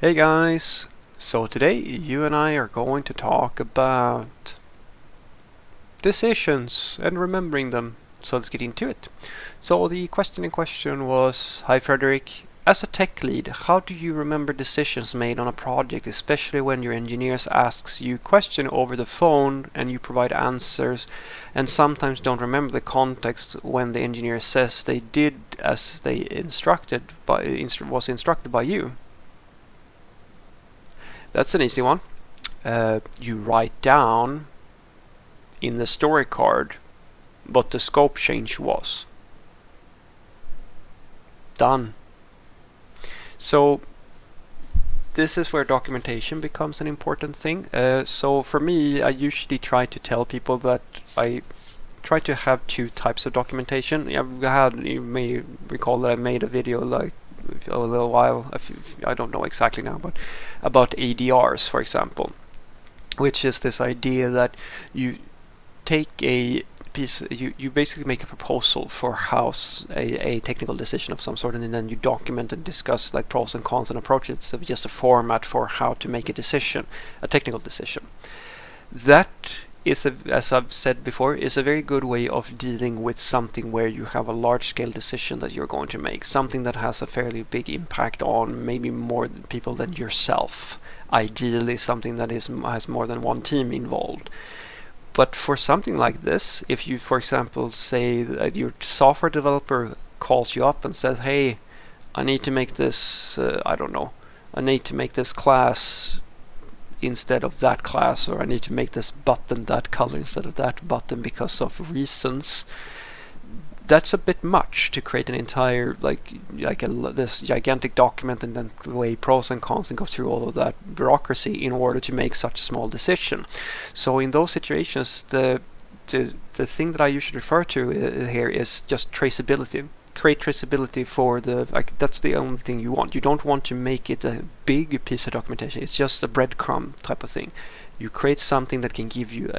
Hey guys, so today you and I are going to talk about decisions and remembering them. So let's get into it. So the question in question was, hi Frederick, as a tech lead, how do you remember decisions made on a project, especially when your engineers asks you question over the phone and you provide answers and sometimes don't remember the context when the engineer says they did as they was instructed by you? That's an easy one. You write down in the story card what the scope change was. Done. So this is where documentation becomes an important thing. So for me, I usually try to tell people that I try to have two types of documentation. You may recall that I made a video like a little while, I don't know exactly now, but about ADRs, for example, which is this idea that you take a piece, you basically make a proposal for how a technical decision of some sort, and then you document and discuss like pros and cons and approaches. So just a format for how to make a decision, a technical decision. That is, as I've said before, is a very good way of dealing with something where you have a large-scale decision that you're going to make, something that has a fairly big impact on maybe more people than yourself. Ideally, something that has more than one team involved. But for something like this, if you, for example, say that your software developer calls you up and says, "Hey, I need to make this, I don't know, I need to make this class instead of that class, or I need to make this button that color instead of that button because of reasons," that's a bit much to create an entire this gigantic document and then weigh pros and cons and go through all of that bureaucracy in order to make such a small decision. So in those situations, the thing that I usually refer to here is just traceability. Create traceability for that's the only thing you want. You don't want to make it a big piece of documentation. It's just a breadcrumb type of thing. You create something that can give you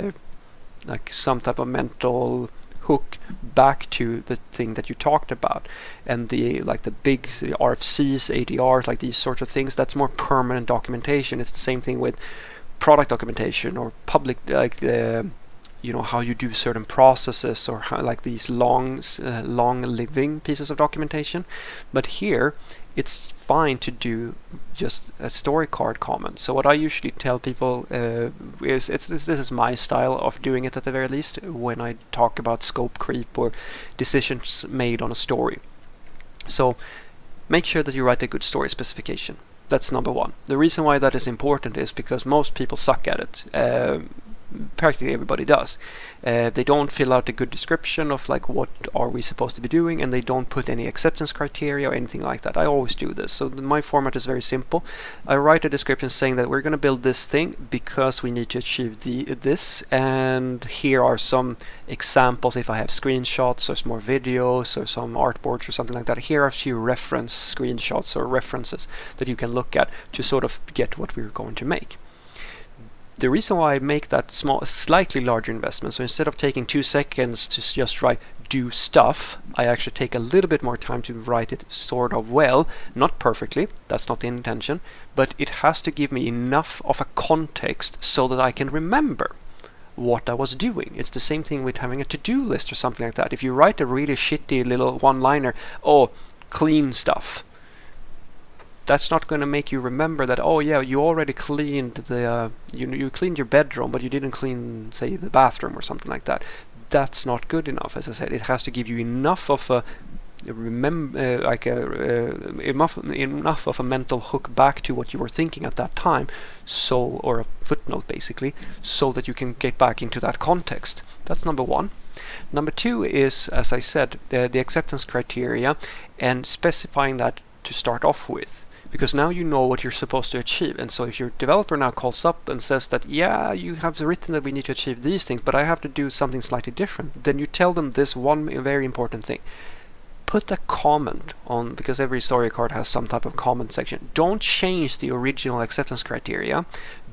some type of mental hook back to the thing that you talked about, and the big RFCs, ADRs, like these sorts of things, that's more permanent documentation. It's the same thing with product documentation or public, how you do certain processes, or how, like these long living pieces of documentation. But here it's fine to do just a story card comment. So what I usually tell people is this is my style of doing it, at the very least, when I talk about scope creep or decisions made on a story. So make sure that you write a good story specification. That's number one. The reason why that is important is because most people suck at it. Practically everybody does. They don't fill out a good description of like what are we supposed to be doing, and they don't put any acceptance criteria or anything like that. I always do this. So my format is very simple. I write a description saying that we're going to build this thing because we need to achieve this, and here are some examples. If I have screenshots or some more videos or some artboards or something like that, here are a few reference screenshots or references that you can look at to sort of get what we're going to make. The reason why I make that slightly larger investment, so instead of taking 2 seconds to just write "do stuff," I actually take a little bit more time to write it sort of well, not perfectly, that's not the intention, but it has to give me enough of a context so that I can remember what I was doing. It's the same thing with having a to-do list or something like that. If you write a really shitty little one-liner, clean stuff, that's not going to make you remember that, oh yeah, you already cleaned you cleaned your bedroom, but you didn't clean, say, the bathroom or something like that. That's not good enough. As I said, it has to give you enough of a enough of a mental hook back to what you were thinking at that time, or a footnote basically, so that you can get back into that context. That's number one. Number two is, as I said, the acceptance criteria, and specifying that to start off with, because now you know what you're supposed to achieve. And so if your developer now calls up and says that, yeah, you have written that we need to achieve these things, but I have to do something slightly different, then you tell them this one very important thing. Put a comment on, because every story card has some type of comment section. Don't change the original acceptance criteria.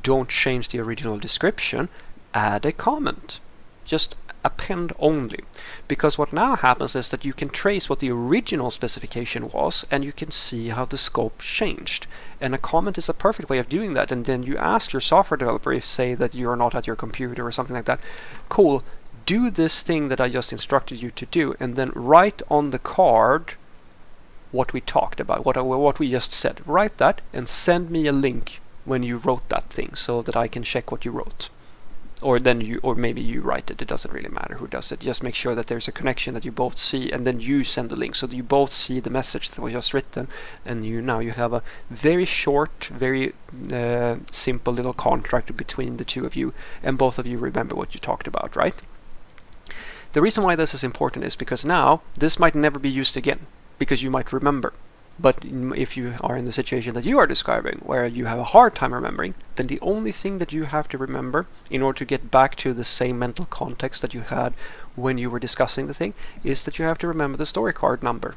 Don't change the original description. Add a comment. Just append only, because what now happens is that you can trace what the original specification was and you can see how the scope changed. And a comment is a perfect way of doing that. And then you ask your software developer, if say that you're not at your computer or something like that, cool, do this thing that I just instructed you to do, and then write on the card what we talked about, what we just said. Write that and send me a link when you wrote that thing so that I can check what you wrote. Or maybe you write it. It doesn't really matter who does it. Just make sure that there's a connection that you both see, and then you send the link so that you both see the message that was just written. And now you have a very short, very simple little contract between the two of you, and both of you remember what you talked about, right? The reason why this is important is because now this might never be used again, because you might remember. But if you are in the situation that you are describing, where you have a hard time remembering, then the only thing that you have to remember in order to get back to the same mental context that you had when you were discussing the thing is that you have to remember the story card number.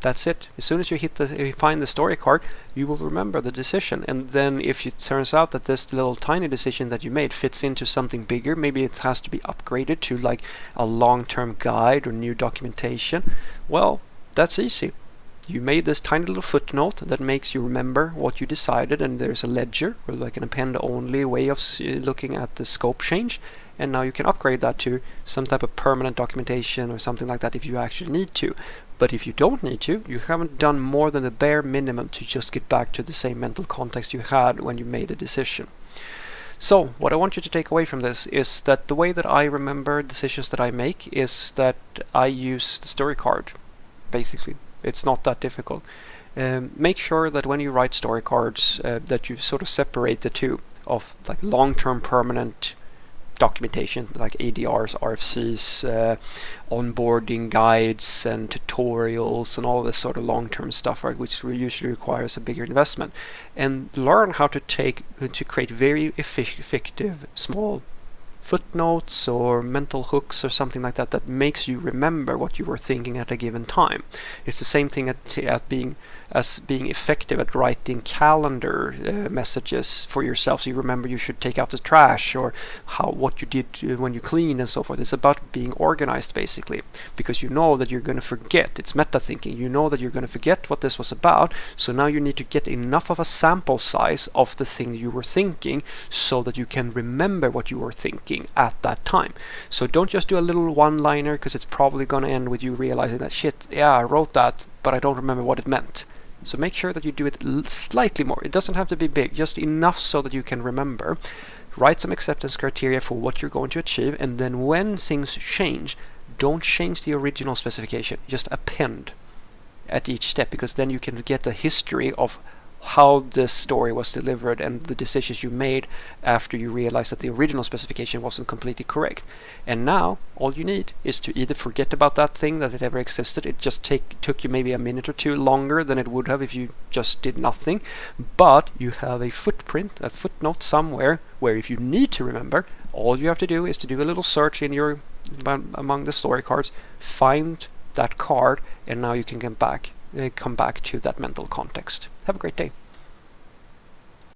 That's it. As soon as you find the story card, you will remember the decision. And then if it turns out that this little tiny decision that you made fits into something bigger, maybe it has to be upgraded to like a long-term guide or new documentation, well, that's easy. You made this tiny little footnote that makes you remember what you decided, and there's a ledger or like an append-only way of looking at the scope change, and now you can upgrade that to some type of permanent documentation or something like that if you actually need to. But if you don't need to, you haven't done more than the bare minimum to just get back to the same mental context you had when you made a decision. So what I want you to take away from this is that the way that I remember decisions that I make is that I use the story card, basically. It's not that difficult. Make sure that when you write story cards that you sort of separate the two of like long-term permanent documentation like ADRs, RFCs, onboarding guides and tutorials and all this sort of long-term stuff, right, which usually requires a bigger investment, and learn how to create very effective small footnotes or mental hooks or something like that that makes you remember what you were thinking at a given time. It's the same thing as being effective at writing calendar messages for yourself, so you remember you should take out the trash or what you did when you clean and so forth. It's about being organized, basically, because you know that you're going to forget. It's meta thinking. You know that you're going to forget what this was about, so now you need to get enough of a sample size of the thing you were thinking so that you can remember what you were thinking at that time. So don't just do a little one-liner, because it's probably going to end with you realizing that shit, yeah, I wrote that, but I don't remember what it meant. So make sure that you do it slightly more. It doesn't have to be big, just enough so that you can remember. Write some acceptance criteria for what you're going to achieve, and then when things change, don't change the original specification, just append at each step, because then you can get a history of how this story was delivered and the decisions you made after you realized that the original specification wasn't completely correct. And now all you need is to either forget about that thing, that it ever existed. It just took you maybe a minute or two longer than it would have if you just did nothing, but you have a footnote somewhere where if you need to remember, all you have to do is to do a little search in among the story cards, find that card, and now you can come back to that mental context. Have a great day.